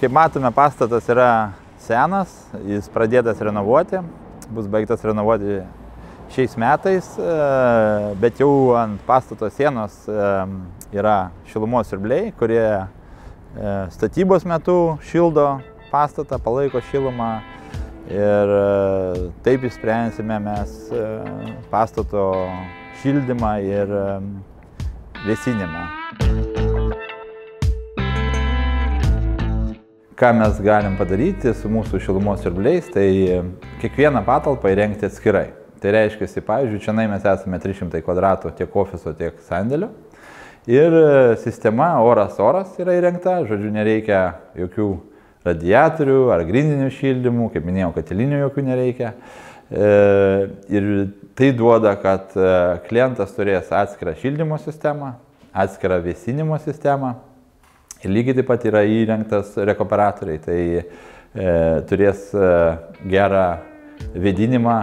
Kaip matome, pastatas yra senas, jis pradėtas renovuoti, bus baigtas renovuoti šiais metais, bet jau ant pastato sienos yra šilumos siurbliai, kurie statybos metu šildo pastatą, palaiko šilumą ir taip išspręsime mes pastato šildymą ir vėsinimą. Ką mes galim padaryti su mūsų šilumos siurbliais, tai kiekvieną patalpą įrengti atskirai. Tai reiškia, pavyzdžiui, čia mes esame 300 kvadratų tiek ofiso, tiek sandėlio. Ir sistema oras-oras yra įrengta, žodžiu, nereikia jokių radiatorių ar grindinių šildymų, kaip minėjau, katilinių jokių nereikia. Ir tai duoda, kad klientas turės atskirą šildymo sistemą, atskirą vėsinimo sistemą. Ir lygiai taip pat yra įrengtas rekuperatoriai, tai turės gerą vėdinimą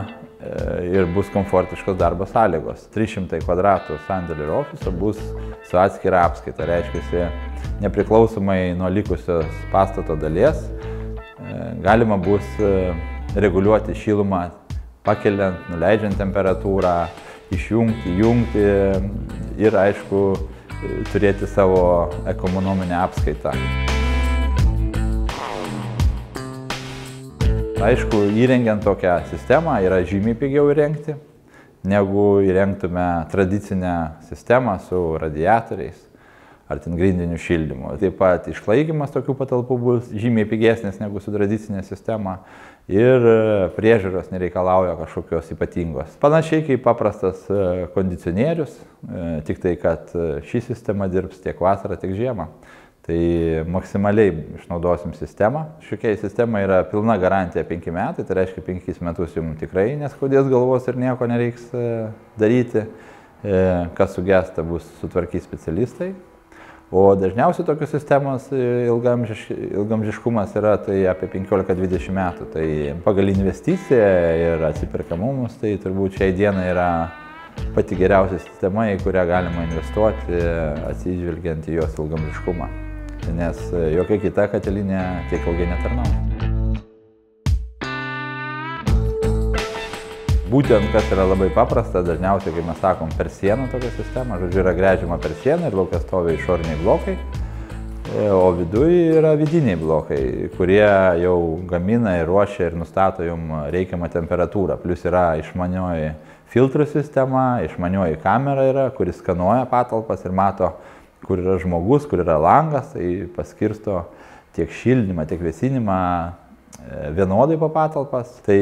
ir bus komfortiškos darbo sąlygos. 300 kvadratų sandėlio ir ofiso bus su atskira apskaita, reiškia, nepriklausomai nuo likusios pastato dalies, galima bus reguliuoti šilumą, pakeliant, nuleidžiant temperatūrą, išjungti, jungti ir, aišku, turėti savo ekonominę apskaitą. Aišku, įrengiant tokią sistemą yra žymiai pigiau įrengti, negu įrengtume tradicinę sistemą su radiatoriais ar ten grindiniu šildymu. Taip pat išlaikymas tokių patalpų bus žymiai pigesnis negu su tradicinė sistema ir priežiūros nereikalauja kažkokios ypatingos. Panašiai kaip paprastas kondicionierius, tik tai, kad ši sistema dirbs tiek vasarą, tiek žiemą. Tai maksimaliai išnaudosim sistemą. Šiokiai sistema yra pilna garantija 5 metai, tai reiškia 5 metus jums tikrai neskaudės galvos ir nieko nereiks daryti. Kas sugesta, bus sutvarkyti specialistai. O dažniausiai tokios sistemos ilgamžiškumas yra tai apie 15-20 metų. Tai pagal investiciją ir atsipirkamumus, tai turbūt šiai dienai yra pati geriausia sistema, į kurią galima investuoti, atsižvelgiant į jos ilgamžiškumą. Nes jokia kita katilinė tiek ilgai netarnauja. Būtent, kas yra labai paprasta, dažniausiai, kai mes sakom, per sieną tokią sistemą, žodžiu, yra gręžiama per sieną ir lauke stovi išoriniai blokai, o viduje yra vidiniai blokai, kurie jau gamina ir ruošia ir nustato jums reikiamą temperatūrą. Plius yra išmanioji filtrų sistema, išmanioji kamera yra, kuris skanuoja patalpas ir mato, kur yra žmogus, kur yra langas, tai paskirsto tiek šildymą, tiek vėsinimą vienodai po patalpas. Tai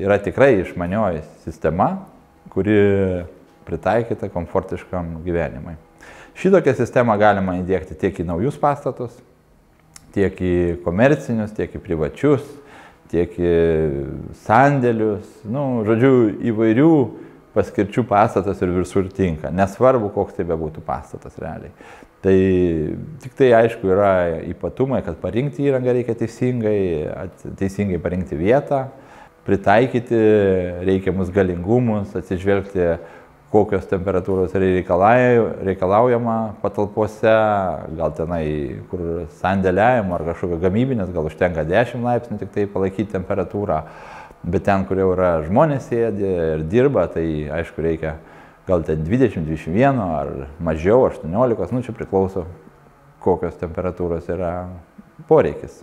yra tikrai išmanioji sistema, kuri pritaikyta komfortiškam gyvenimui. Šitokią sistemą galima įdiegti tiek į naujus pastatus, tiek į komercinius, tiek į privačius, tiek į sandėlius, žodžiu, įvairių paskirčių pastatas ir visur tinka, nesvarbu, koks tai bebūtų pastatas realiai. Tai tik tai aišku yra ypatumai, kad parinkti įrangą reikia teisingai parinkti vietą, pritaikyti reikiamus galingumus, atsižvelgti, kokios temperatūros reikalaujama patalpose, gal tenai, kur sandėliavimo ar kažkokio gamybinės, gal užtenka 10 laipsnių tik tai palaikyti temperatūrą. Bet ten, kur jau yra žmonės sėdi ir dirba, tai aišku reikia gal ten 20, 21 ar mažiau, 18, čia priklauso, kokios temperatūros yra poreikis.